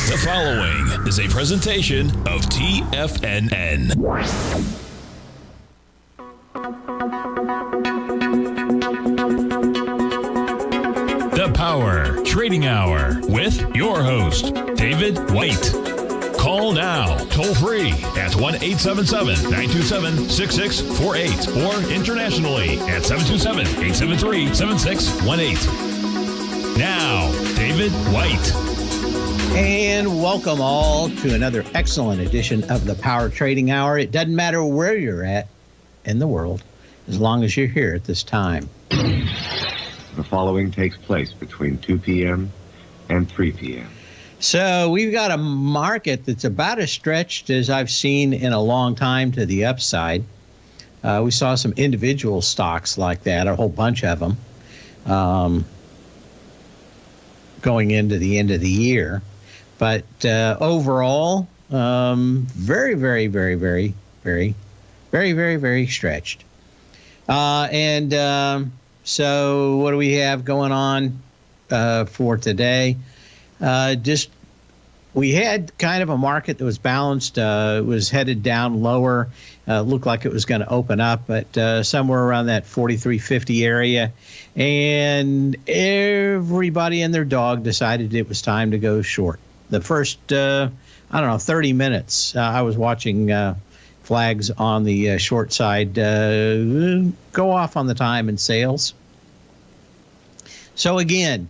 The following is a presentation of TFNN. The Power Trading Hour with your host, David White. Call now, toll free at 1-877-927-6648 or internationally at 727-873-7618. Now, David White. And welcome all to another excellent edition of the Power Trading Hour. It doesn't matter where you're at in the world, as long as you're here at this time. The following takes place between 2 p.m. and 3 p.m. So we've got a market that's about as stretched as I've seen in a long time to the upside. We saw some individual stocks like that, a whole bunch of them, going into the end of the year. But overall, very, very, very, very, very, very, very, very stretched. So what do we have going on for today? We had kind of a market that was balanced. It was headed down lower. Looked like it was going to open up, but somewhere around that 43.50 area. And everybody and their dog decided it was time to go short. The first, 30 minutes, I was watching flags on the short side go off on the time and sales. So again,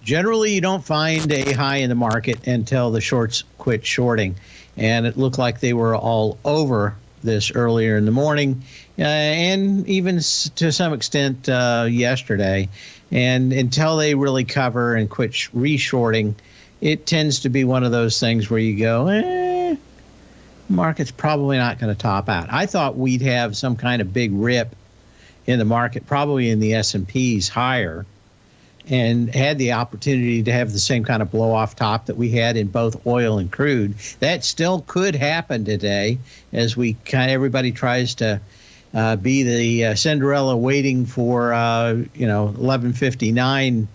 generally you don't find a high in the market until the shorts quit shorting. And it looked like they were all over this earlier in the morning and even to some extent yesterday. And until they really cover and quit re-shorting, it tends to be one of those things where you go, market's probably not going to top out. I thought we'd have some kind of big rip in the market, probably in the S&Ps higher, and had the opportunity to have the same kind of blow-off top that we had in both oil and crude. That still could happen today as everybody tries to be the Cinderella waiting for 11:59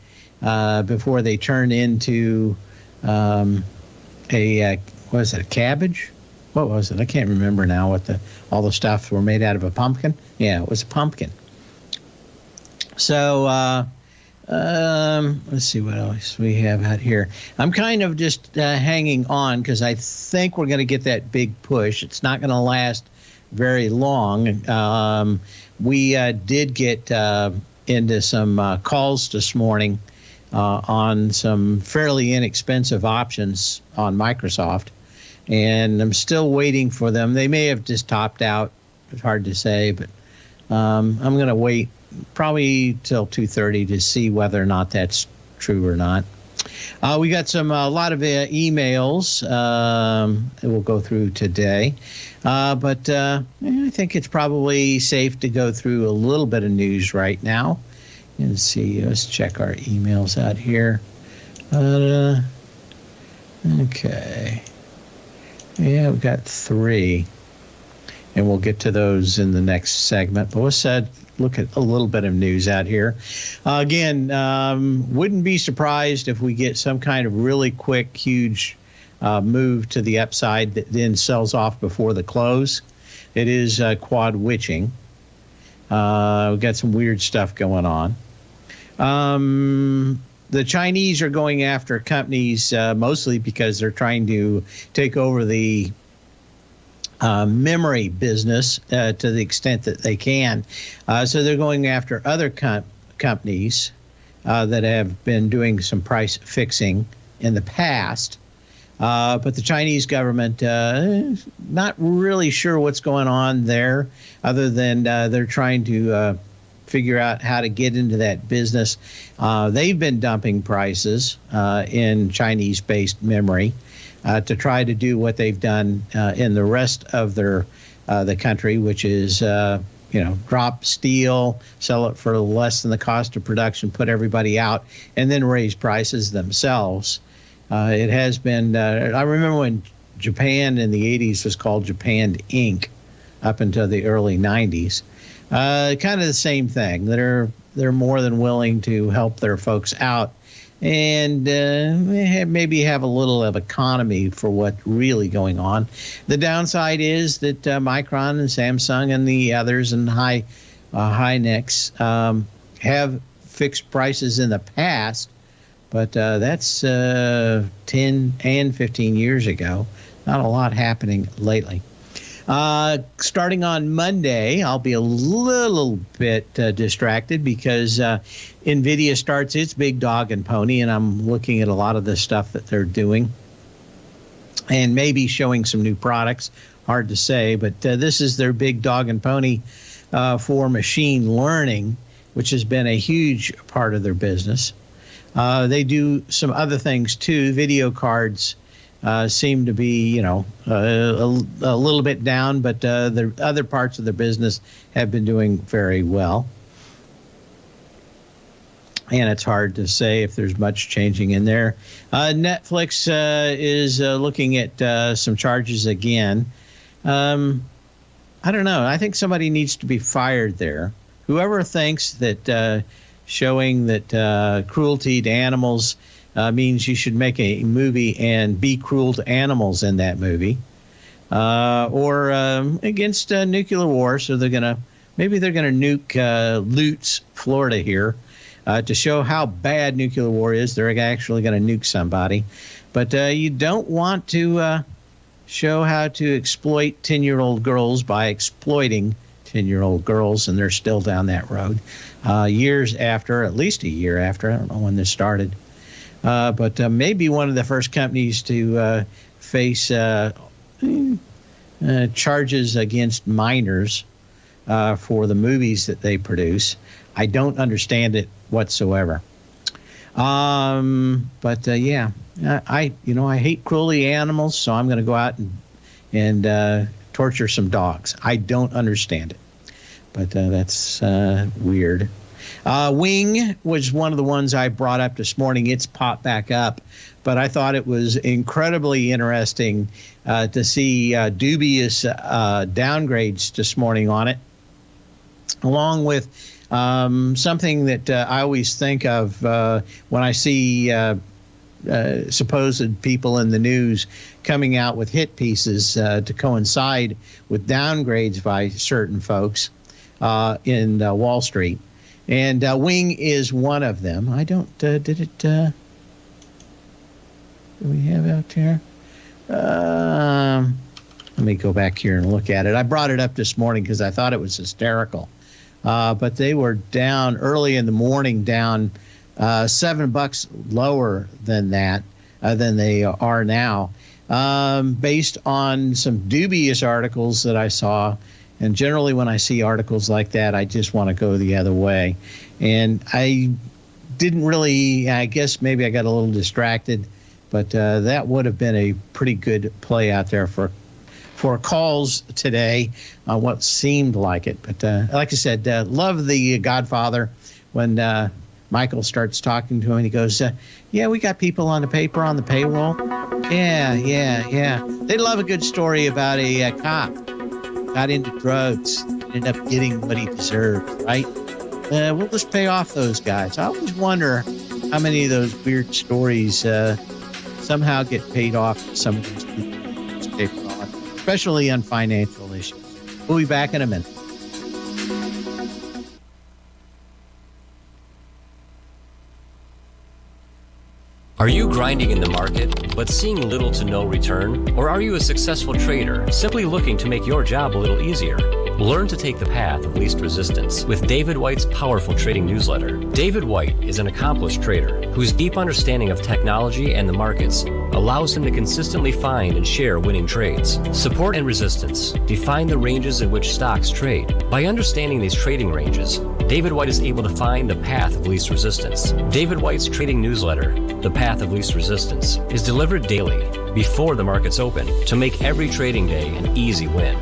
before they turn into a cabbage? What was it? I can't remember now what all the stuff were made out of. A pumpkin? Yeah, it was a pumpkin. So let's see what else we have out here. I'm kind of just hanging on because I think we're going to get that big push. It's not going to last very long. We did get into some calls this morning on some fairly inexpensive options on Microsoft, and I'm still waiting for them. They may have just topped out. It's hard to say, but I'm going to wait probably till 2:30 to see whether or not that's true or not. We got a lot of emails that we'll go through today, but I think it's probably safe to go through a little bit of news right now. And see, let's check our emails out here. Okay. Yeah, we've got 3, and we'll get to those in the next segment. But let's look at a little bit of news out here. Again, wouldn't be surprised if we get some kind of really quick, huge move to the upside that then sells off before the close. It is quad witching. We've got some weird stuff going on. The Chinese are going after companies mostly because they're trying to take over the memory business to the extent that they can. So they're going after other companies that have been doing some price fixing in the past. But the Chinese government not really sure what's going on there, other than they're trying to figure out how to get into that business. They've been dumping prices in Chinese-based memory to try to do what they've done in the rest of the country, which is drop steel, sell it for less than the cost of production, put everybody out, and then raise prices themselves. It has been. I remember when Japan in the 80s was called Japan Inc. up until the early 90s. Kind of the same thing. They're more than willing to help their folks out and maybe have a little of economy for what's really going on. The downside is that Micron and Samsung and the others and Hincks have fixed prices in the past, but that's 10 and 15 years ago. Not a lot happening lately. Starting on Monday, I'll be a little bit distracted because NVIDIA starts its big dog and pony, and I'm looking at a lot of the stuff that they're doing and maybe showing some new products. Hard to say, but this is their big dog and pony for machine learning, which has been a huge part of their business. They do some other things too. Video cards seem to be, a little bit down, but the other parts of their business have been doing very well. And it's hard to say if there's much changing in there. Netflix is looking at some charges again. I don't know. I think somebody needs to be fired there. Whoever thinks that showing that cruelty to animals means you should make a movie and be cruel to animals in that movie, or against nuclear war. So maybe they're gonna nuke Lutz, Florida here, to show how bad nuclear war is. They're actually gonna nuke somebody, but you don't want to show how to exploit 10-year-old girls by exploiting 10-year-old girls, and they're still down that road years after, at least a year after. I don't know when this started. But maybe one of the first companies to face charges against minors for the movies that they produce. I don't understand it whatsoever. But I hate cruelty animals, so I'm going to go out and torture some dogs. I don't understand it, but that's weird. Wing was one of the ones I brought up this morning. It's popped back up, but I thought it was incredibly interesting to see dubious downgrades this morning on it, along with something that I always think of when I see supposed people in the news coming out with hit pieces to coincide with downgrades by certain folks in Wall Street. And Wing is one of them. I don't, did it, do we have out there? Let me go back here and look at it. I brought it up this morning because I thought it was hysterical. But they were down early in the morning, down $7 lower than that, than they are now, based on some dubious articles that I saw. And generally when I see articles like that, I just want to go the other way. And I didn't really, I guess maybe I got a little distracted, but that would have been a pretty good play out there for calls today on what seemed like it. But like I said, love the Godfather when Michael starts talking to him and he goes, yeah, we got people on the paper on the payroll. Yeah. They love a good story about a cop got into drugs, ended up getting what he deserved, right? We'll just pay off those guys. I always wonder how many of those weird stories somehow get paid off in some of these people, especially on financial issues. We'll be back in a minute. Are you grinding in the market, but seeing little to no return? Or are you a successful trader, simply looking to make your job a little easier? Learn to take the path of least resistance with David White's powerful trading newsletter. David White is an accomplished trader whose deep understanding of technology and the markets allows him to consistently find and share winning trades. Support and resistance define the ranges in which stocks trade. By understanding these trading ranges, David White is able to find the path of least resistance. David White's trading newsletter, The Path of Least Resistance, is delivered daily before the markets open to make every trading day an easy win.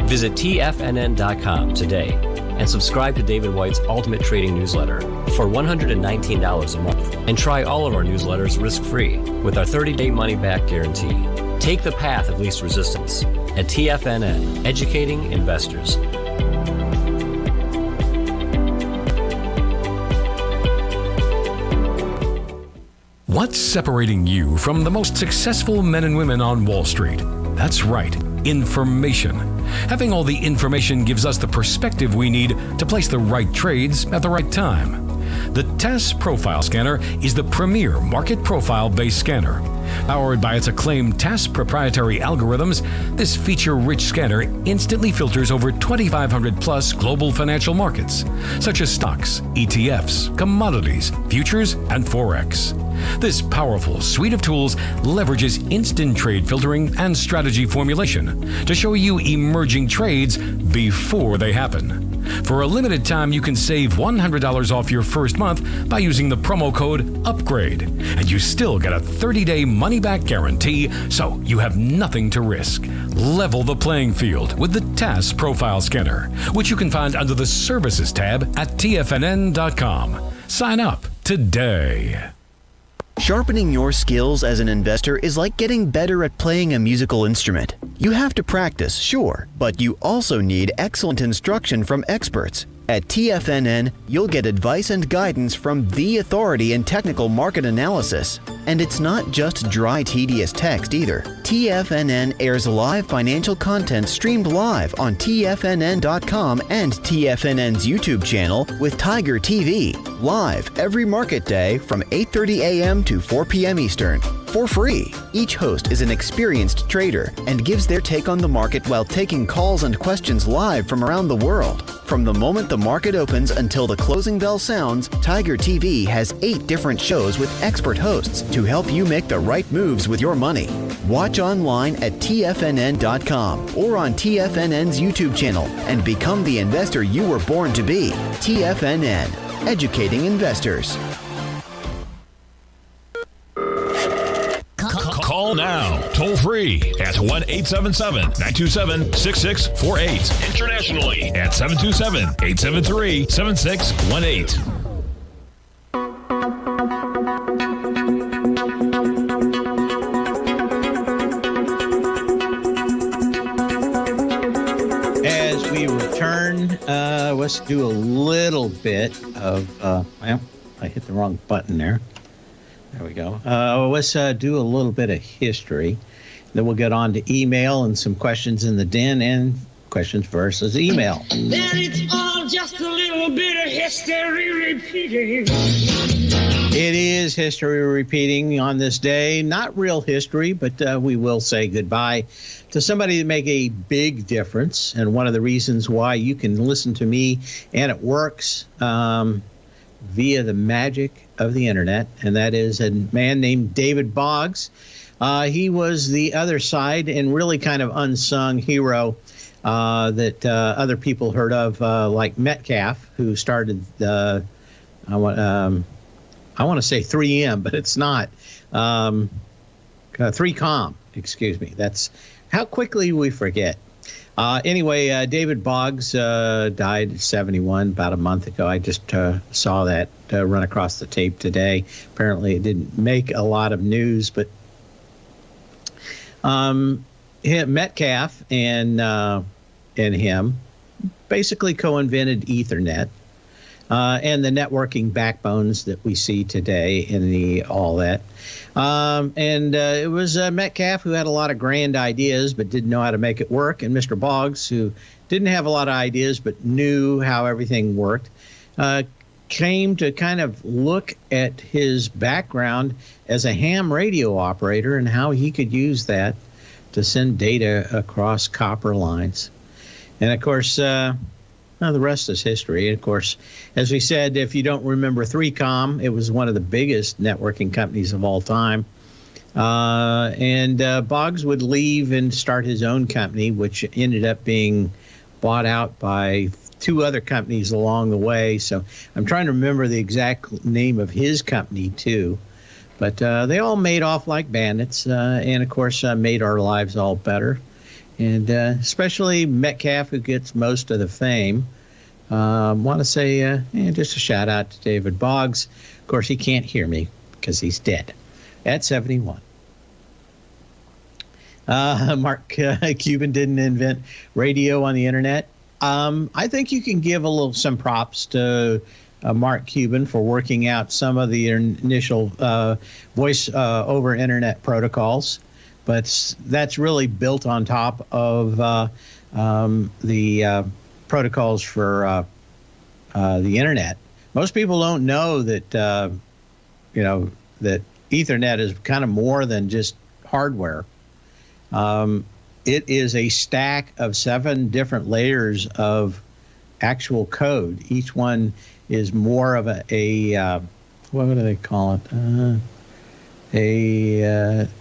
Visit TFNN.com today and subscribe to David White's Ultimate Trading Newsletter for $119 a month. And try all of our newsletters risk-free with our 30-day money-back guarantee. Take the path of least resistance at TFNN, educating investors. What's separating you from the most successful men and women on Wall Street? That's right, information. Having all the information gives us the perspective we need to place the right trades at the right time. The TAS Profile Scanner is the premier market profile-based scanner. Powered by its acclaimed TAS proprietary algorithms, this feature-rich scanner instantly filters over 2,500 plus global financial markets, such as stocks, ETFs, commodities, futures, and Forex. This powerful suite of tools leverages instant trade filtering and strategy formulation to show you emerging trades before they happen. For a limited time, you can save $100 off your first month by using the promo code UPGRADE, and you still get a 30-day money-back guarantee, so you have nothing to risk. Level the playing field with the TAS Profile Scanner, which you can find under the Services tab at TFNN.com. Sign up today. Sharpening your skills as an investor is like getting better at playing a musical instrument. You have to practice, sure, but you also need excellent instruction from experts. At TFNN, you'll get advice and guidance from the authority in technical market analysis. And it's not just dry, tedious text either. TFNN airs live financial content streamed live on TFNN.com and TFNN's YouTube channel with Tiger TV, live every market day from 8:30 a.m. to 4 p.m. Eastern. For free. Each host is an experienced trader and gives their take on the market while taking calls and questions live from around the world. From the moment the market opens until the closing bell sounds, Tiger TV has 8 different shows with expert hosts to help you make the right moves with your money. Watch online at TFNN.com or on TFNN's YouTube channel and become the investor you were born to be. TFNN, educating investors. Call now, toll free at 1-877-927-6648. Internationally at 727-873-7618. As we return, let's do a little bit of, well, I hit the wrong button there. There we go. Let's do a little bit of history. Then we'll get on to email and some questions in the den and questions versus email. Then it's all just a little bit of history repeating. It is history repeating on this day. Not real history, but we will say goodbye to somebody that make a big difference. And one of the reasons why you can listen to me and it works via the magic of the internet, and that is a man named David Boggs. He was the other side and really kind of unsung hero that other people heard of, like Metcalf, who started I want to say 3M, but it's not. 3Com, excuse me. That's how quickly we forget. Anyway, David Boggs died at 71 about a month ago. I just saw that run across the tape today. Apparently, it didn't make a lot of news, but Metcalf and him basically co-invented Ethernet and the networking backbones that we see today in all that. It was Metcalf who had a lot of grand ideas but didn't know how to make it work, and Mr. Boggs, who didn't have a lot of ideas but knew how everything worked, came to kind of look at his background as a ham radio operator and how he could use that to send data across copper lines. And, of course, the rest is history. Of course, as we said, if you don't remember 3Com, it was one of the biggest networking companies of all time. Boggs would leave and start his own company, which ended up being bought out by 2 other companies along the way. So I'm trying to remember the exact name of his company, too. But they all made off like bandits and, of course, made our lives all better. And especially Metcalf, who gets most of the fame. Want to say just a shout out to David Boggs. Of course, he can't hear me because he's dead at 71. Mark Cuban didn't invent radio on the internet. I think you can give some props to Mark Cuban for working out some of the initial voice over internet protocols, but that's really built on top of the protocols for the internet. Most people don't know that that Ethernet is kind of more than just hardware. It is a stack of 7 different layers of actual code. Each one is more of a what do they call it?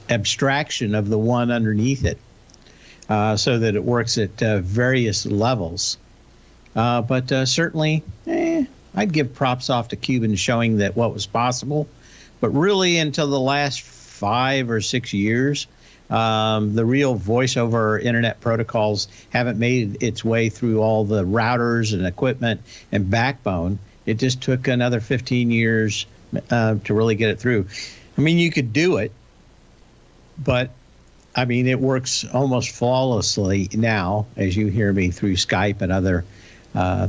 Abstraction of the one underneath it, so that it works at various levels. But certainly, I'd give props off to Cuban showing that what was possible. But really, until the last 5 or 6 years, the real voice over internet protocols haven't made its way through all the routers and equipment and backbone. It just took another 15 years to really get it through. I mean, you could do it, but I mean, it works almost flawlessly now, as you hear me through Skype and other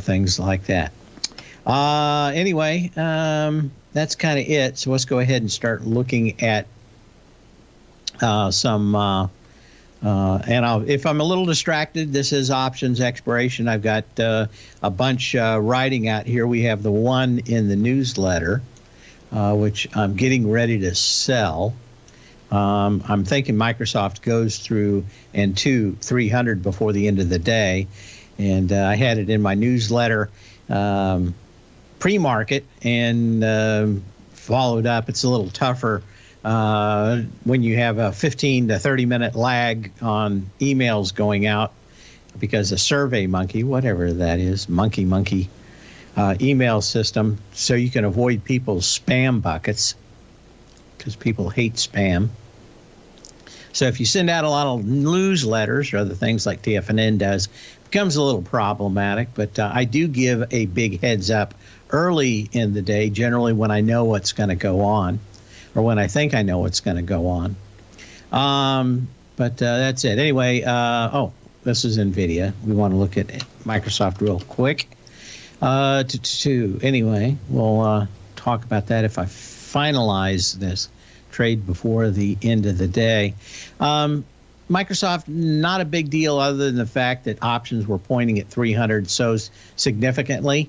things like that. Anyway, that's kind of it. So let's go ahead and start looking at some, and if I'm a little distracted, this is options expiration. I've got a bunch writing out here. We have the one in the newsletter, which I'm getting ready to sell. I'm thinking Microsoft goes through and to 300 before the end of the day. And I had it in my newsletter pre-market and followed up. It's a little tougher when you have a 15 to 30 minute lag on emails going out, because the Survey Monkey, whatever that is, monkey email system, so you can avoid people's spam buckets, because people hate spam. So if you send out a lot of newsletters or other things like TFNN does, it becomes a little problematic. But I do give a big heads up early in the day, generally when I know what's going to go on, or when I think I know what's going to go on. But that's it. Anyway, this is NVIDIA. We want to look at Microsoft real quick. Anyway, we'll talk about that if I finalize this trade before the end of the day. Microsoft, not a big deal other than the fact that options were pointing at 300 so significantly.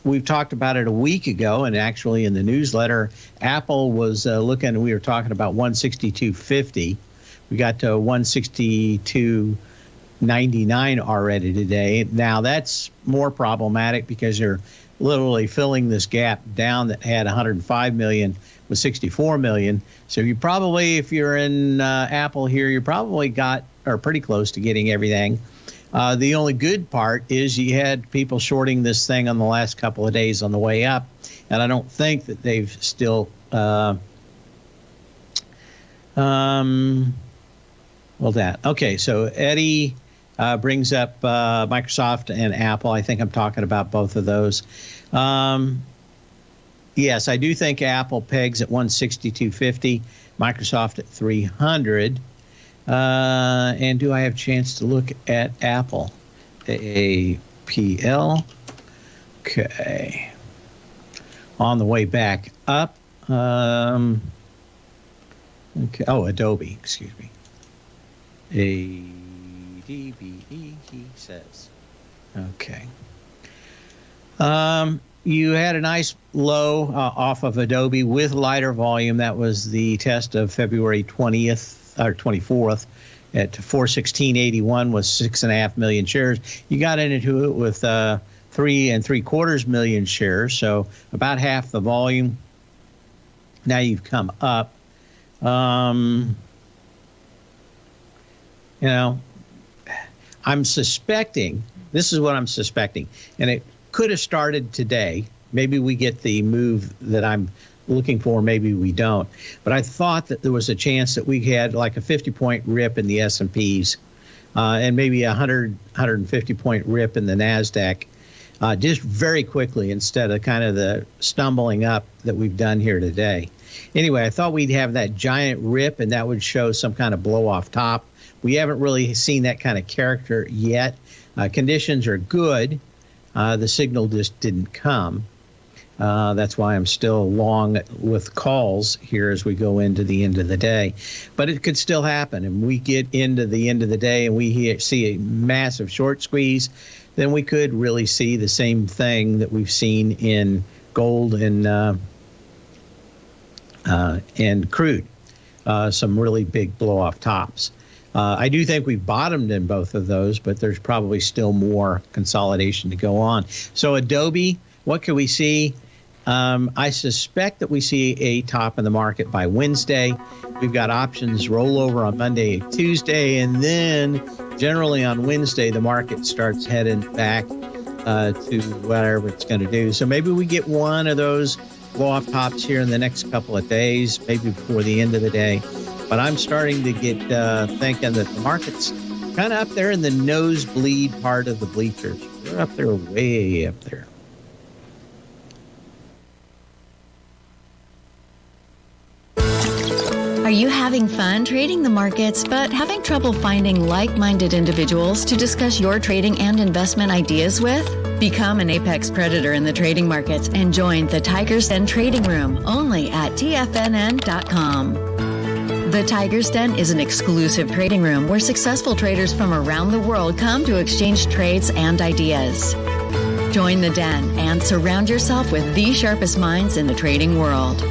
We've talked about it a week ago, and actually in the newsletter, Apple was we were talking about 162.50. We got to 162.99 already today. Now that's more problematic because you're literally filling this gap down that had 105 million with 64 million. So you probably, if you're in Apple here, you probably got or pretty close to getting everything. The only good part is you had people shorting this thing on the last couple of days on the way up, and I don't think that they've still okay, so Eddie brings up Microsoft and Apple. I think I'm talking about both of those. Yes, I do think Apple pegs at 162.50, Microsoft at 300. And do I have a chance to look at Apple? APL. Okay. On the way back up. Okay. Oh, Adobe, excuse me. ADBE, he says. Okay. You had a nice low off of Adobe with lighter volume. That was the test of February 20th or 24th at 416.81 was 6.5 million shares. You got into it with 3 3/4 million shares, so about half the volume. Now you've come up. I'm suspecting, this is what I'm suspecting, and it could have started today. Maybe we get the move that I'm looking for, maybe we don't. But I thought that there was a chance that we had like a 50-point rip in the S&Ps and maybe a 150-point rip in the NASDAQ just very quickly instead of kind of the stumbling up that we've done here today. Anyway, I thought we'd have that giant rip and that would show some kind of blow off top. We haven't really seen that kind of character yet. Conditions are good. The signal just didn't come. That's why I'm still long with calls here as we go into the end of the day. But it could still happen. And we get into the end of the day and we see a massive short squeeze, then we could really see the same thing that we've seen in gold and crude, some really big blow-off tops. I do think we bottomed in both of those, but there's probably still more consolidation to go on. So Adobe, what can we see? I suspect that we see a top in the market by Wednesday. We've got options rollover on Monday and Tuesday, and then generally on Wednesday, the market starts heading back to whatever it's going to do. So maybe we get one of those blow-off tops here in the next couple of days, maybe before the end of the day. But I'm starting to get thinking that the market's kind of up there in the nosebleed part of the bleachers. We're up there, way up there. Are you having fun trading the markets, but having trouble finding like-minded individuals to discuss your trading and investment ideas with? Become an apex predator in the trading markets and join the Tiger's Den Trading Room only at TFNN.com. The Tiger's Den is an exclusive trading room where successful traders from around the world come to exchange trades and ideas. Join the den and surround yourself with the sharpest minds in the trading world.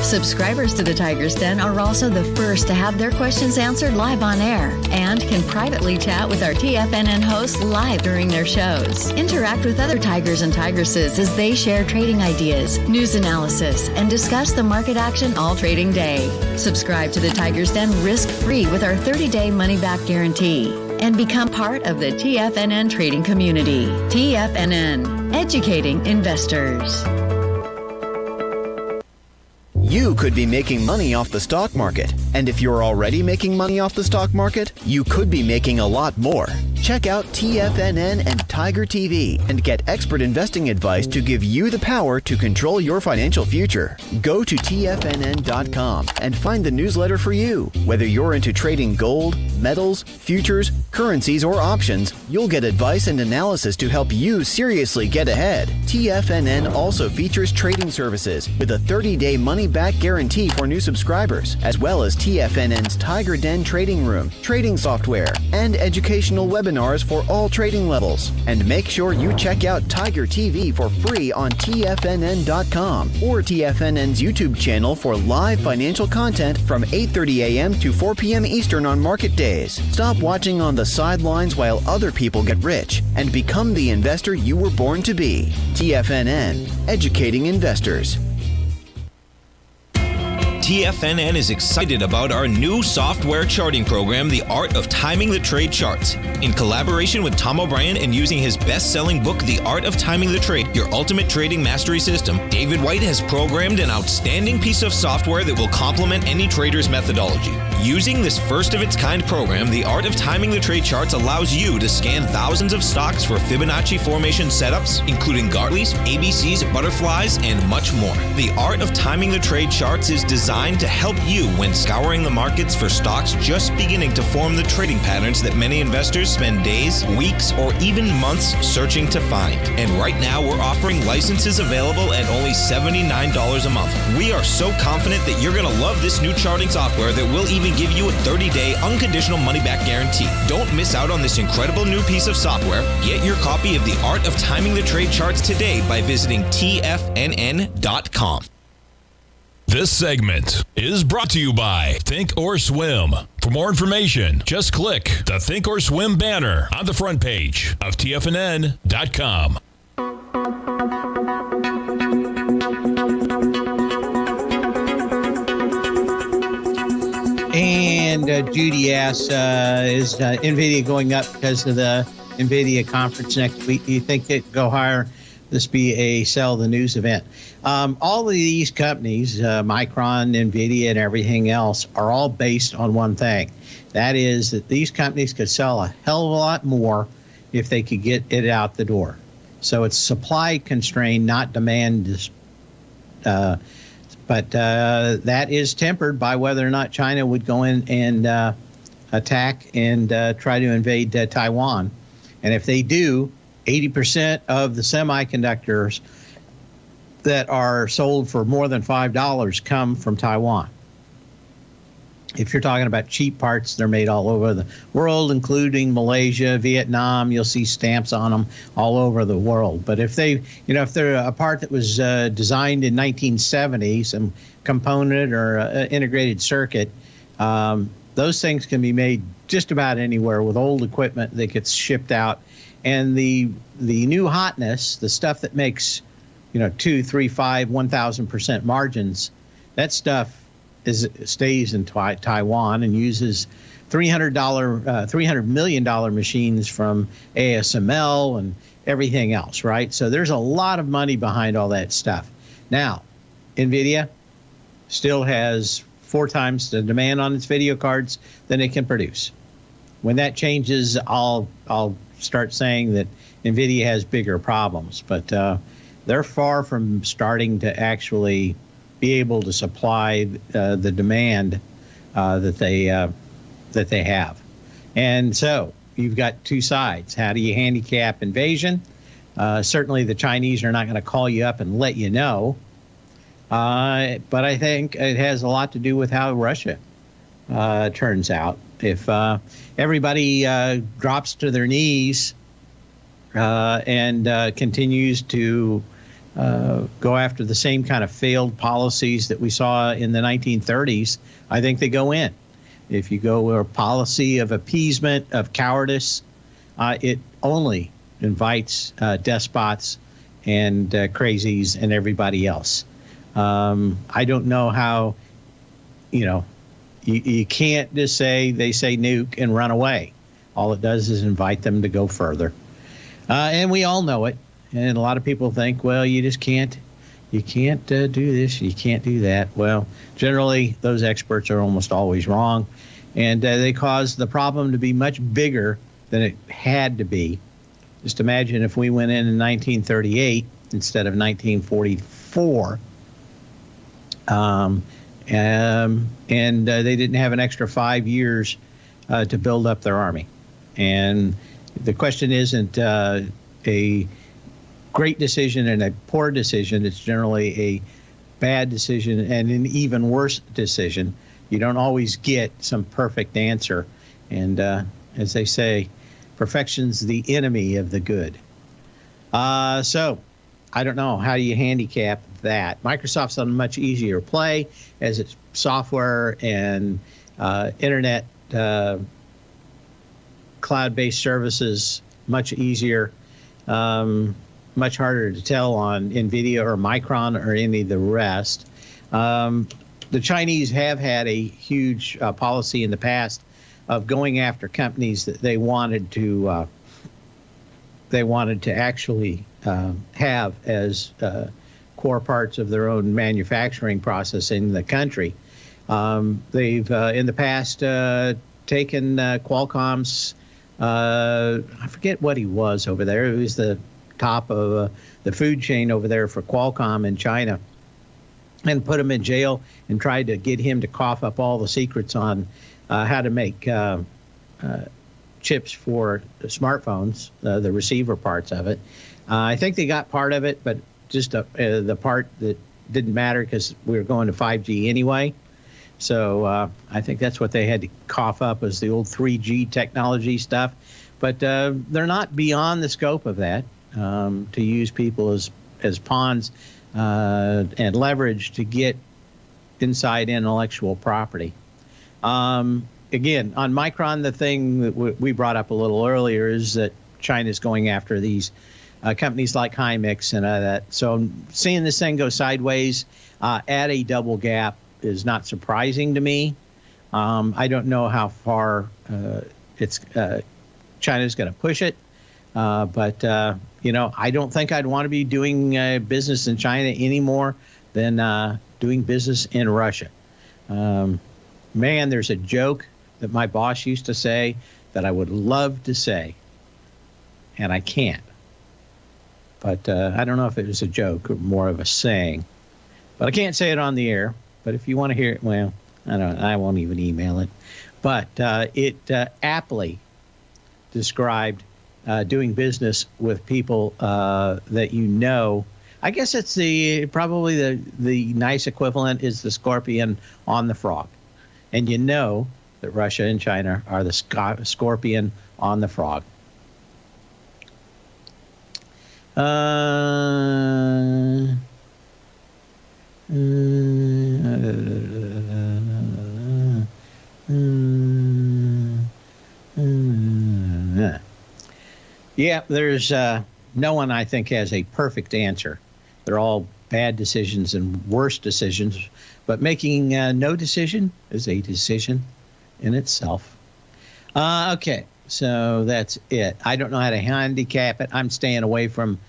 Subscribers to the Tiger's Den are also the first to have their questions answered live on air and can privately chat with our TFNN hosts live during their shows. Interact with other tigers and tigresses as they share trading ideas, news analysis, and discuss the market action all trading day. Subscribe to the Tiger's Den risk-free with our 30-day money-back guarantee and become part of the TFNN trading community. TFNN, educating investors. You could be making money off the stock market. And if you're already making money off the stock market, you could be making a lot more. Check out TFNN and Tiger TV and get expert investing advice to give you the power to control your financial future. Go to TFNN.com and find the newsletter for you. Whether you're into trading gold, metals, futures, currencies, or options, you'll get advice and analysis to help you seriously get ahead. TFNN also features trading services with a 30-day money-back guarantee for new subscribers, as well as TFNN's Tiger Den Trading Room, trading software, and educational webinars for all trading levels. And make sure you check out Tiger TV for free on TFNN.com or TFNN's YouTube channel for live financial content from 8:30 a.m. to 4 p.m. Eastern on market days. Stop watching on the sidelines while other people get rich and become the investor you were born to be. TFNN, educating investors. TFNN is excited about our new software charting program, The Art of Timing the Trade Charts. In collaboration with Tom O'Brien and using his best-selling book, The Art of Timing the Trade, Your Ultimate Trading Mastery System, David White has programmed an outstanding piece of software that will complement any trader's methodology. Using this first-of-its-kind program, The Art of Timing the Trade Charts allows you to scan thousands of stocks for Fibonacci formation setups, including Gartleys, ABCs, butterflies, and much more. The Art of Timing the Trade Charts is designed to help you when scouring the markets for stocks just beginning to form the trading patterns that many investors spend days, weeks, or even months searching to find. And right now, we're offering licenses available at only $79 a month. We are so confident that you're going to love this new charting software that will even give you a 30-day unconditional money-back guarantee. Don't miss out on this incredible new piece of software. Get your copy of The Art of Timing the Trade Charts today by visiting TFNN.com. This segment is brought to you by Thinkorswim. For more information, just click the Thinkorswim banner on the front page of TFNN.com. And Judy asks, is NVIDIA going up because of the NVIDIA conference next week? Do you think it go higher? This be a sell the news event. All of these companies, Micron, NVIDIA, and everything else, are all based on one thing. That is that these companies could sell a hell of a lot more if they could get it out the door. So it's supply constrained, not demand. But that is tempered by whether or not China would go in and attack and try to invade Taiwan. And if they do, 80% of the semiconductors that are sold for more than $5 come from Taiwan. If you're talking about cheap parts, they're made all over the world, including Malaysia, Vietnam. You'll see stamps on them all over the world. But if they, if they're a part that was designed in 1970, some component or integrated circuit, those things can be made just about anywhere with old equipment that gets shipped out. And the new hotness, the stuff that makes, 2, 3, 5, 1,000% margins, that stuff stays in Taiwan and uses $300 million machines from ASML and everything else, right? So there's a lot of money behind all that stuff. Now, NVIDIA still has 4 times the demand on its video cards than it can produce. When that changes, I'll start saying that NVIDIA has bigger problems, but they're far from starting to actually be able to supply the demand that they have. And so you've got two sides. How do you handicap invasion? Certainly the Chinese are not going to call you up and let you know. But I think it has a lot to do with how Russia turns out. If everybody drops to their knees and continues to go after the same kind of failed policies that we saw in the 1930s, I think they go in. If you go with a policy of appeasement, of cowardice, it only invites despots and crazies and everybody else. I don't know how, you can't just say they say nuke and run away. All it does is invite them to go further. And we all know it. And a lot of people think, well, you just can't do this, you can't do that. Well, generally, those experts are almost always wrong. And they cause the problem to be much bigger than it had to be. Just imagine if we went in 1938 instead of 1944. And they didn't have an extra 5 years to build up their army. And the question isn't a great decision and a poor decision. It's generally a bad decision and an even worse decision. You don't always get some perfect answer. And as they say, perfection's the enemy of the good. So I don't know. How do you handicap that? Microsoft's on a much easier play as its software and internet cloud-based services much easier. Much harder to tell on NVIDIA or Micron or any of the rest. The Chinese have had a huge policy in the past of going after companies that they wanted to actually have as core parts of their own manufacturing process in the country. They've in the past taken Qualcomm's. I forget what he was over there. It was the top of the food chain over there for Qualcomm in China, and put him in jail and tried to get him to cough up all the secrets on how to make chips for the smartphones, the receiver parts of it. I think they got part of it, but just the part that didn't matter because we were going to 5G anyway. So I think that's what they had to cough up, was the old 3G technology stuff. But they're not beyond the scope of that, to use people as pawns and leverage to get inside intellectual property. Again, on Micron, the thing that we brought up a little earlier is that China's going after these companies like Hincks and that. So seeing this thing go sideways at a double gap is not surprising to me. I don't know how far China's going to push it, but I don't think I'd want to be doing business in China any more than doing business in Russia. Man, there's a joke that my boss used to say that I would love to say, and I can't. But I don't know if it was a joke or more of a saying. But I can't say it on the air. But if you want to hear it, well, I won't even email it. But it aptly described doing business with people that you know. I guess it's probably the nice equivalent is the scorpion on the frog. And you know that Russia and China are the scorpion on the frog. Yeah, there's no one I think has a perfect answer. They're all bad decisions and worse decisions, but making no decision is a decision in itself. Okay, so that's it. I don't know how to handicap it. I'm staying away from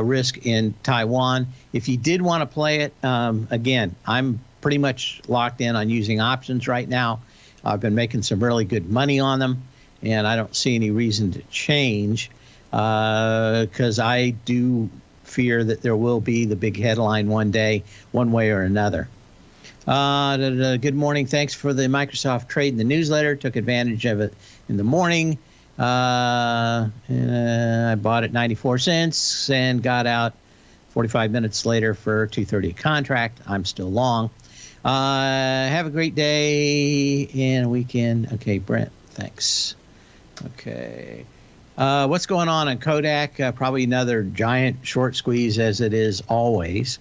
risk in Taiwan. If you did want to play it, again, I'm pretty much locked in on using options right now. I've been making some really good money on them, and I don't see any reason to change because I do fear that there will be the big headline one day, one way or another. Good morning. Thanks for the Microsoft trade in the newsletter. Took advantage of it in the morning. I bought at 94 cents and got out 45 minutes later for $2.30 a contract. I'm still long. Have a great day and a weekend. Okay, Brent, thanks. Okay. What's going on Kodak? Probably another giant short squeeze as it is always.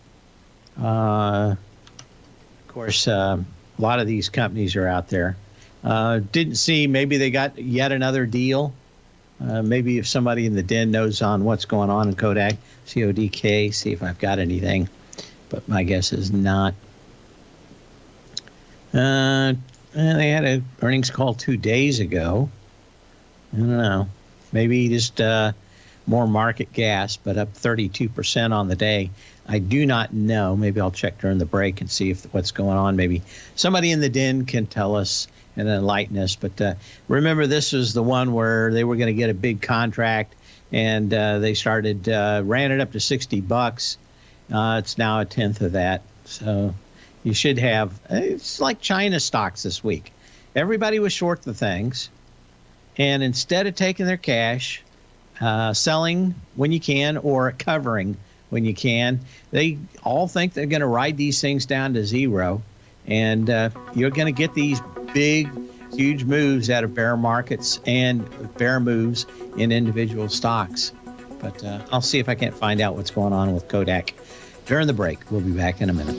Of course, a lot of these companies are out there. Didn't see, maybe they got yet another deal. Maybe if somebody in the den knows on what's going on in Kodak, CODK, see if I've got anything. But my guess is not. They had an earnings call 2 days ago. I don't know. Maybe just more market gas, but up 32% on the day. I do not know. Maybe I'll check during the break and see if what's going on. Maybe somebody in the den can tell us and enlighten us. But remember, this is the one where they were going to get a big contract, and they started ran it up to $60. It's now a tenth of that. So you should have. It's like China stocks this week. Everybody was short the things. And instead of taking their cash, selling when you can or covering when you can, they all think they're going to ride these things down to zero. And you're going to get these big, huge moves out of bear markets and bear moves in individual stocks. But I'll see if I can't find out what's going on with Kodak during the break. We'll be back in a minute.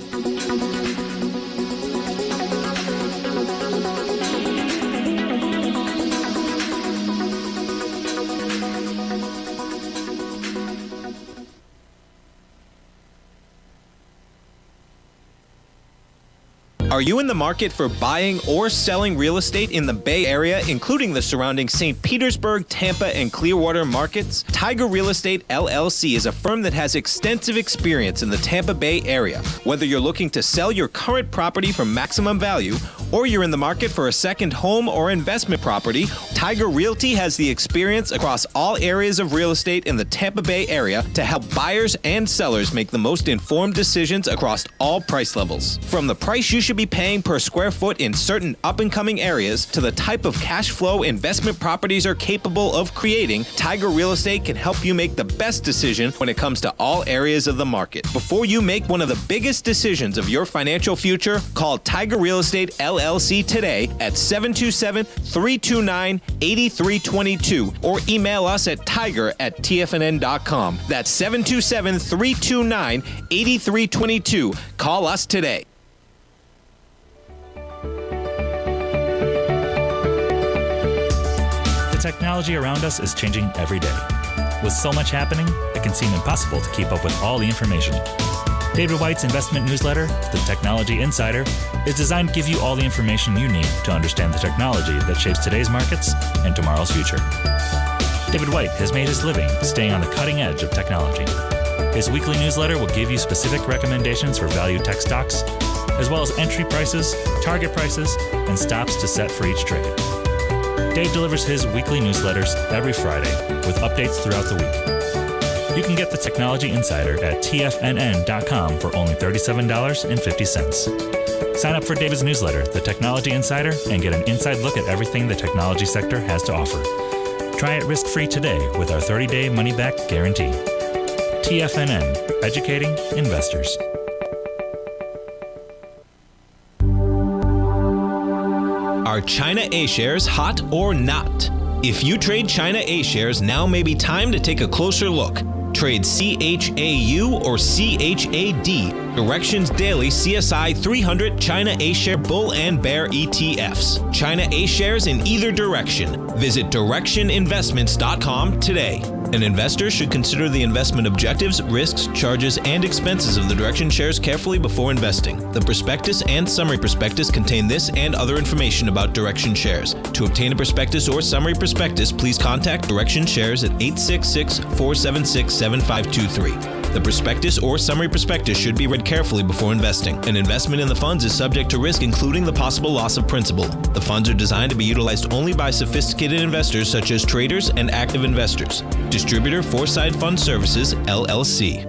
Are you in the market for buying or selling real estate in the Bay Area, including the surrounding St. Petersburg, Tampa, and Clearwater markets? Tiger Real Estate LLC is a firm that has extensive experience in the Tampa Bay area. Whether you're looking to sell your current property for maximum value, or you're in the market for a second home or investment property, Tiger Realty has the experience across all areas of real estate in the Tampa Bay area to help buyers and sellers make the most informed decisions across all price levels. From the price you should be paying per square foot in certain up-and-coming areas to the type of cash flow investment properties are capable of creating, Tiger Real Estate can help you make the best decision when it comes to all areas of the market. Before you make one of the biggest decisions of your financial future, call Tiger Real Estate LLC today at 727-329-8322 or email us at tiger@tfnn.com. That's 727-329-8322. Call us today. The technology around us is changing every day. With so much happening, it can seem impossible to keep up with all the information. David White's investment newsletter, The Technology Insider, is designed to give you all the information you need to understand the technology that shapes today's markets and tomorrow's future. David White has made his living staying on the cutting edge of technology. His weekly newsletter will give you specific recommendations for value tech stocks, as well as entry prices, target prices, and stops to set for each trade. Dave delivers his weekly newsletters every Friday with updates throughout the week. You can get the Technology Insider at TFNN.com for only $37.50. Sign up for David's newsletter, The Technology Insider, and get an inside look at everything the technology sector has to offer. Try it risk-free today with our 30-day money-back guarantee. TFNN, educating investors. Are China A-shares hot or not? If you trade China A-shares, now may be time to take a closer look. Trade CHAU or CHAD, Directions Daily CSI 300 China A-share Bull and Bear ETFs. China A-shares in either direction. Visit directioninvestments.com today. An investor should consider the investment objectives, risks, charges, and expenses of the Direction shares carefully before investing. The prospectus and summary prospectus contain this and other information about Direction shares. To obtain a prospectus or summary prospectus, please contact Direction shares at 866-476-7523. The prospectus or summary prospectus should be read carefully before investing. An investment in the funds is subject to risk, including the possible loss of principal. The funds are designed to be utilized only by sophisticated investors such as traders and active investors. Distributor Foreside Fund Services, LLC.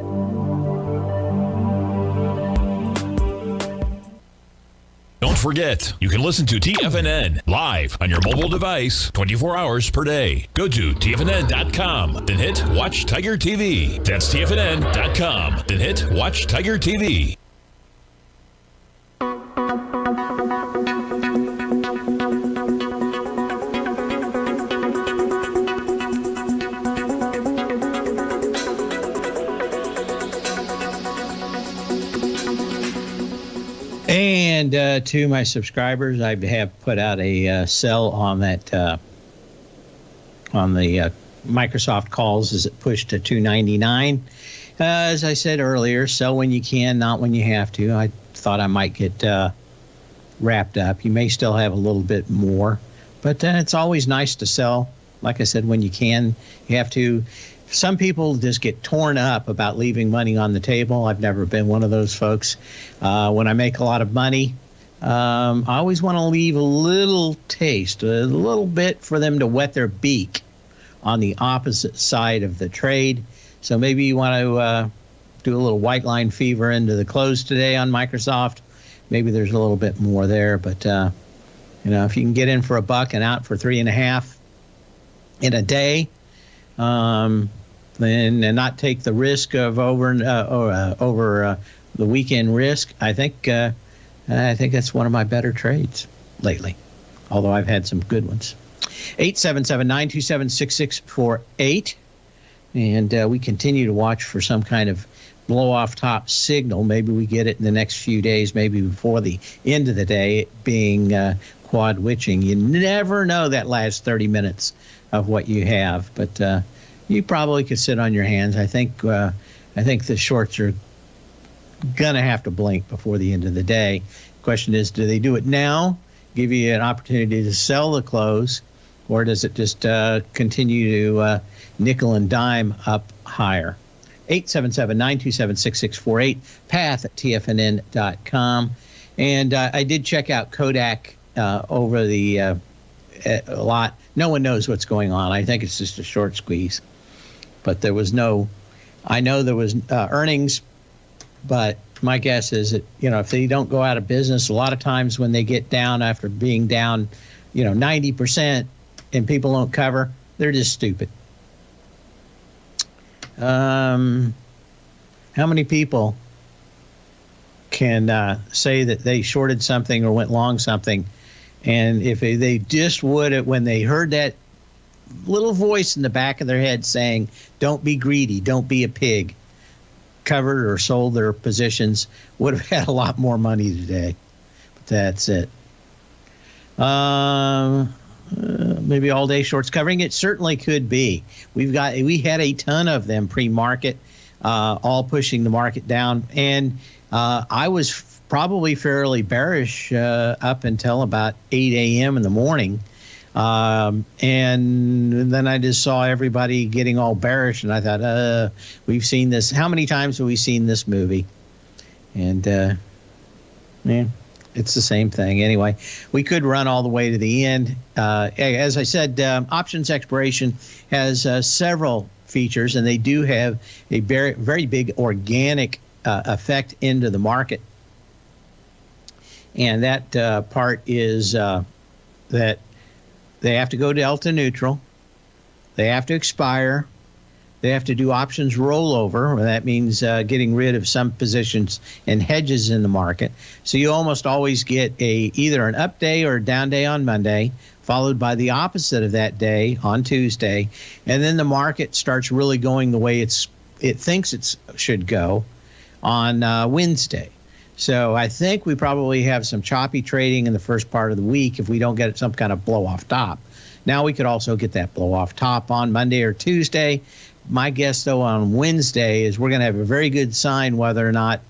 Don't forget, you can listen to TFNN live on your mobile device 24 hours per day. Go to TFNN.com, then hit Watch Tiger TV. That's TFNN.com, then hit Watch Tiger TV. And to my subscribers, I have put out a sell on that on the Microsoft calls as it pushed to $2.99. As I said earlier, sell when you can, not when you have to. I thought I might get wrapped up. You may still have a little bit more, but it's always nice to sell. Like I said, when you can, you have to. Some people just get torn up about leaving money on the table. I've never been one of those folks. When I make a lot of money, I always want to leave a little taste, a little bit for them to wet their beak on the opposite side of the trade. So maybe you want to do a little white line fever into the close today on Microsoft. Maybe there's a little bit more there, but if you can get in for $1 and out for 3.5 in a day, and not take the risk of over the weekend risk, I think that's one of my better trades lately, although I've had some good ones. 877-927-6648, and we continue to watch for some kind of blow-off top signal. Maybe we get it in the next few days, maybe before the end of the day, it being quad witching. You never know that last 30 minutes of what you have, but you probably could sit on your hands. I think the shorts are gonna have to blink before the end of the day. Question is, do they do it now, give you an opportunity to sell the close, or does it just continue to nickel and dime up higher? 877-927-6648, path at tfnn.com. And I did check out Kodak over the a lot. No one knows what's going on. I think it's just a short squeeze. But there was I know there was earnings, but my guess is that, if they don't go out of business, a lot of times when they get down after being down, 90% and people don't cover, they're just stupid. How many people can say that they shorted something or went long something, and if they just would have, when they heard that little voice in the back of their head saying, don't be greedy, don't be a pig, covered or sold their positions, would have had a lot more money today. But that's it. Maybe all day shorts covering it certainly could be. We had a ton of them pre-market, all pushing the market down, and I was probably fairly bearish up until about 8 a.m. in the morning. And then I just saw everybody getting all bearish, and I thought, we've seen this. How many times have we seen this movie? And it's the same thing. Anyway, we could run all the way to the end. As I said, options expiration has several features, and they do have a very, very big organic effect into the market. And that part is that they have to go delta neutral, They have to expire. They have to do options rollover. That means getting rid of some positions and hedges in the market. So you almost always get either an up day or a down day on Monday, followed by the opposite of that day on Tuesday. And then the market starts really going the way it thinks it should go on Wednesday. So I think we probably have some choppy trading in the first part of the week if we don't get some kind of blow-off top. Now we could also get that blow-off top on Monday or Tuesday. My guess, though, on Wednesday is we're going to have a very good sign whether or not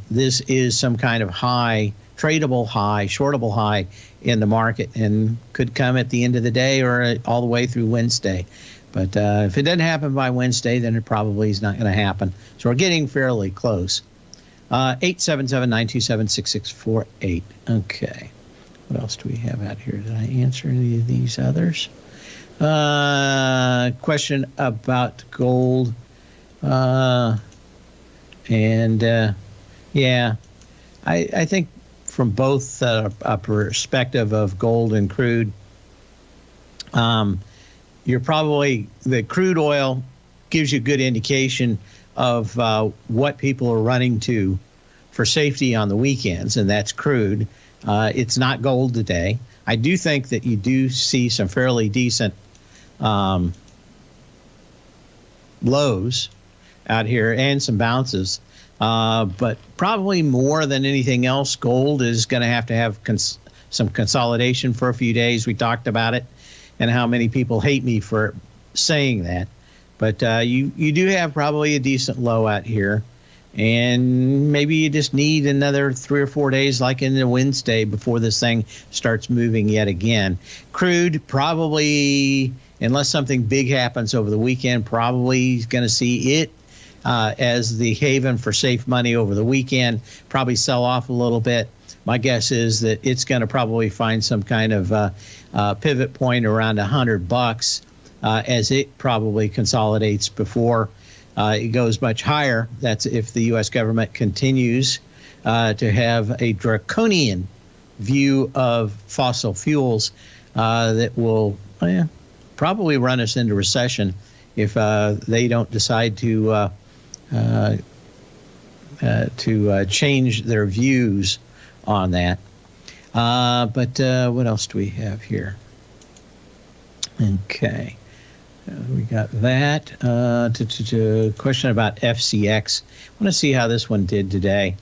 this is some kind of high, tradable high, shortable high in the market, and could come at the end of the day or all the way through Wednesday. But if it doesn't happen by Wednesday, then it probably is not going to happen. So we're getting fairly close. 877-927-6648. Okay. What else do we have out here? Did I answer any of these others? Question about gold. I think from both a perspective of gold and crude, you're probably, the crude oil gives you a good indication of what people are running to for safety on the weekends, and that's crude. It's not gold today. I do think that you do see some fairly decent lows out here and some bounces. But probably more than anything else, gold is going to have some consolidation for a few days. We talked about it and how many people hate me for saying that. But you do have probably a decent low out here. And maybe you just need another 3 or 4 days like in the Wednesday before this thing starts moving yet again. Crude probably, unless something big happens over the weekend, probably going to see it as the haven for safe money over the weekend, probably sell off a little bit. My guess is that it's going to probably find some kind of pivot point around $100 as it probably consolidates before it goes much higher. That's if the U.S. government continues to have a draconian view of fossil fuels that will probably run us into recession if they don't decide to change their views on that. But what else do we have here? Okay. We got that. To question about FCX. I want to see how this one did today.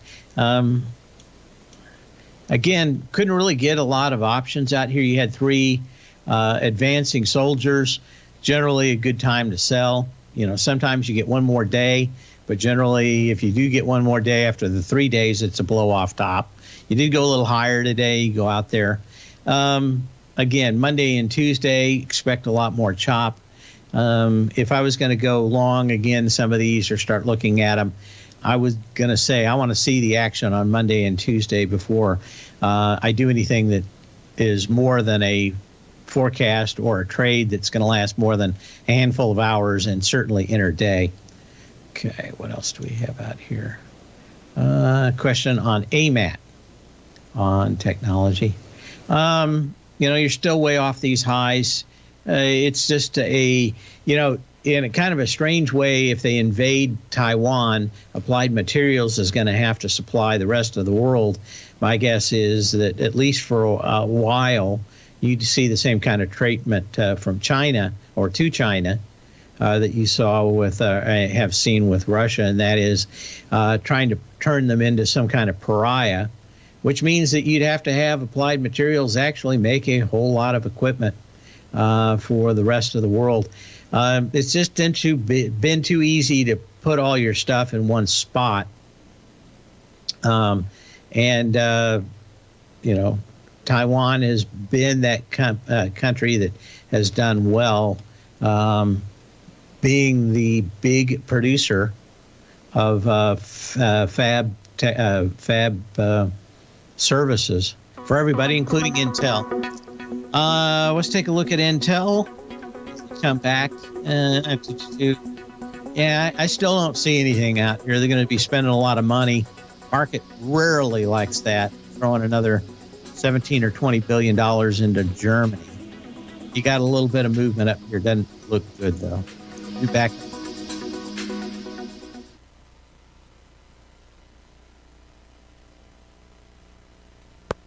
Again, couldn't really get a lot of options out here. You had 3 advancing soldiers. Generally a good time to sell. You know, sometimes you get one more day, but generally if you do get one more day after the 3 days, it's a blow off top. You did go a little higher today. You go out there. Again, Monday and Tuesday, expect a lot more chop. If I was going to go long again, some of these or start looking at them, I was going to say I want to see the action on Monday and Tuesday before I do anything that is more than a forecast or a trade that's going to last more than a handful of hours and certainly intraday. Okay, what else do we have out here? Question on AMAT on technology. You're still way off these highs. It's just in a kind of a strange way, if they invade Taiwan, Applied Materials is going to have to supply the rest of the world. My guess is that at least for a while, you'd see the same kind of treatment from China or to China that you saw with have seen with Russia, and that is trying to turn them into some kind of pariah, which means that you'd have to have Applied Materials actually make a whole lot of equipment for the rest of the world. It's just been too easy to put all your stuff in one spot. Taiwan has been that country that has done well, being the big producer of fab services for everybody, including Intel. Let's take a look at Intel. Come back. I still don't see anything out here. They're going to be spending a lot of money. Market rarely likes that. Throwing another $17 or $20 billion into Germany. You got a little bit of movement up here. Doesn't look good, though. Be back.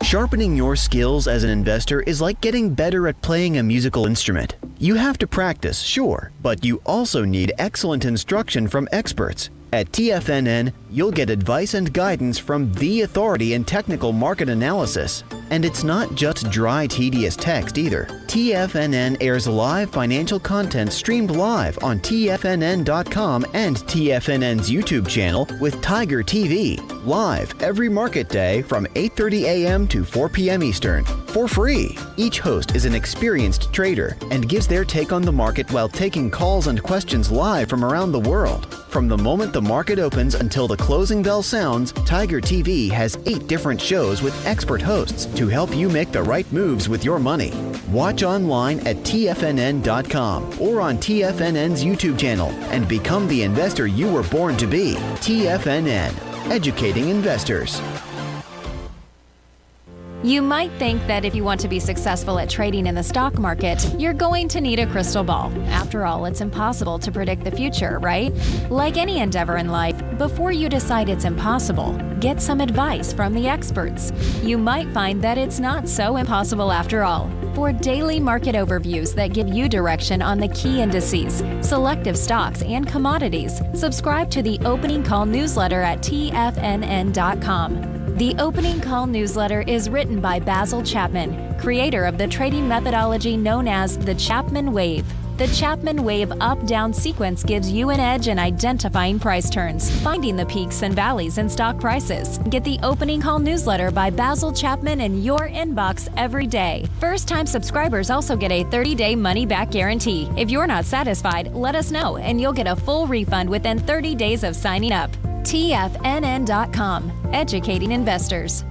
Sharpening your skills as an investor is like getting better at playing a musical instrument. You have to practice, sure, but you also need excellent instruction from experts. At TFNN, you'll get advice and guidance from the authority in technical market analysis. And it's not just dry, tedious text either. TFNN airs live financial content streamed live on TFNN.com and TFNN's YouTube channel with Tiger TV, live every market day from 8:30 a.m. to 4 p.m. Eastern, for free. Each host is an experienced trader and gives their take on the market while taking calls and questions live from around the world. From the moment the market opens until the closing bell sounds, Tiger TV has 8 different shows with expert hosts to help you make the right moves with your money. Watch online at TFNN.com or on TFNN's YouTube channel and become the investor you were born to be. TFNN, educating investors. You might think that if you want to be successful at trading in the stock market, you're going to need a crystal ball. After all, it's impossible to predict the future, right? Like any endeavor in life, before you decide it's impossible, get some advice from the experts. You might find that it's not so impossible after all. For daily market overviews that give you direction on the key indices, selective stocks, and commodities, subscribe to the Opening Call newsletter at TFNN.com. The Opening Call newsletter is written by Basil Chapman, creator of the trading methodology known as the Chapman Wave. The Chapman Wave up-down sequence gives you an edge in identifying price turns, finding the peaks and valleys in stock prices. Get the Opening Call newsletter by Basil Chapman in your inbox every day. First-time subscribers also get a 30-day money-back guarantee. If you're not satisfied, let us know, and you'll get a full refund within 30 days of signing up. TFNN.com, educating investors.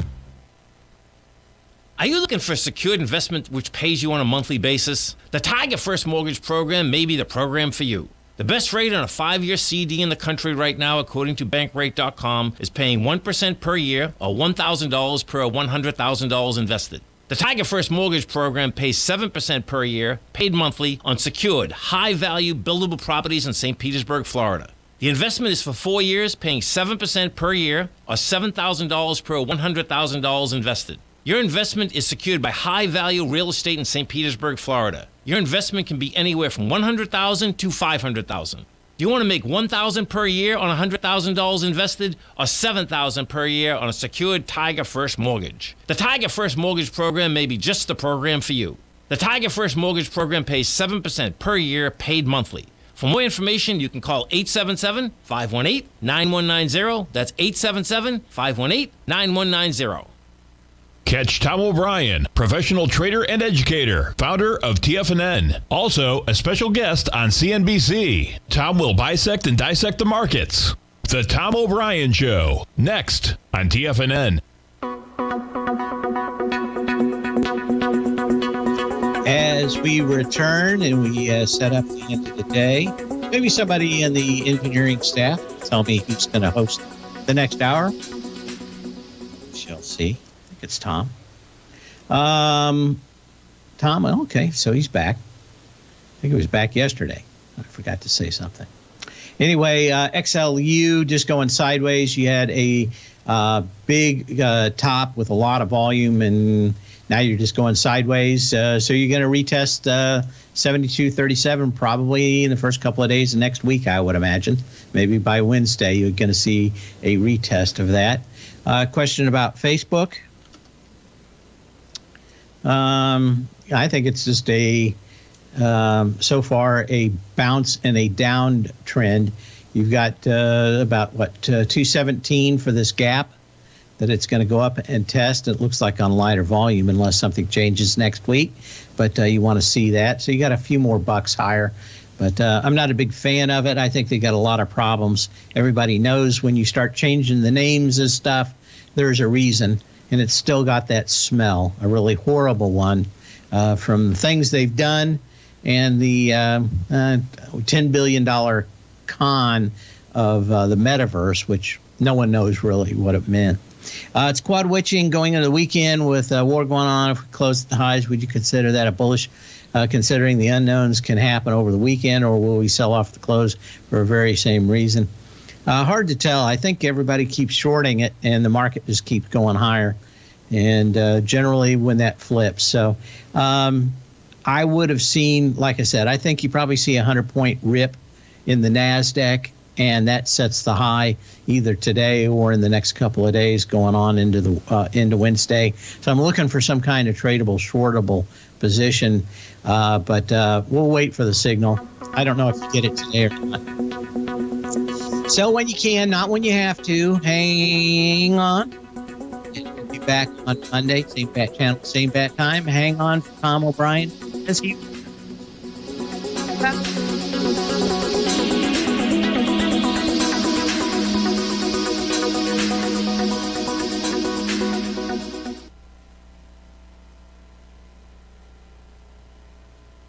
Are you looking for a secured investment which pays you on a monthly basis? The Tiger First Mortgage Program may be the program for you. The best rate on a 5-year CD in the country right now, according to Bankrate.com, is paying 1% per year or $1,000 per $100,000 invested. The Tiger First Mortgage Program pays 7% per year, paid monthly, on secured, high-value, buildable properties in St. Petersburg, Florida. The investment is for 4 years, paying 7% per year or $7,000 per $100,000 invested. Your investment is secured by high-value real estate in St. Petersburg, Florida. Your investment can be anywhere from $100,000 to $500,000. Do you want to make $1,000 per year on $100,000 invested or $7,000 per year on a secured Tiger First mortgage? The Tiger First Mortgage Program may be just the program for you. The Tiger First Mortgage Program pays 7% per year, paid monthly. For more information, you can call 877-518-9190. That's 877-518-9190. Catch Tom O'Brien, professional trader and educator, founder of TFNN. Also, a special guest on CNBC. Tom will bisect and dissect the markets. The Tom O'Brien Show, next on TFNN. As we return and we set up the end of the day, maybe somebody in the engineering staff tell me who's going to host the next hour. We shall see. I think it's Tom. Tom, okay, so he's back. I think he was back yesterday. I forgot to say something. Anyway, XLU just going sideways. You had a big top with a lot of volume, and now you're just going sideways. So you're going to retest 72.37 probably in the first couple of days of next week, I would imagine. Maybe by Wednesday, you're going to see a retest of that. Question about Facebook. I think it's just so far a bounce and a down trend. You've got about 217 for this gap that it's going to go up and test. It looks like on lighter volume unless something changes next week, but you want to see that. So you got a few more bucks higher, but I'm not a big fan of it. I think they got a lot of problems. Everybody knows when you start changing the names and stuff, there's a reason, and it's still got that smell, a really horrible one from the things they've done and the $10 billion con of the metaverse, which no one knows really what it meant. It's quad witching going into the weekend with war going on. If we close at the highs, would you consider that a bullish, considering the unknowns can happen over the weekend, or will we sell off the close for a very same reason? Hard to tell. I think everybody keeps shorting it, and the market just keeps going higher, and generally when that flips. So I would have seen, like I said, I think you probably see a 100-point rip in the NASDAQ, and that sets the high either today or in the next couple of days going on into Wednesday. So I'm looking for some kind of tradable, shortable position, but we'll wait for the signal. I don't know if you get it today or not. Sell when you can, not when you have to. Hang on. We'll be back on Monday, same bat channel, same bat time. Hang on for Tom O'Brien as he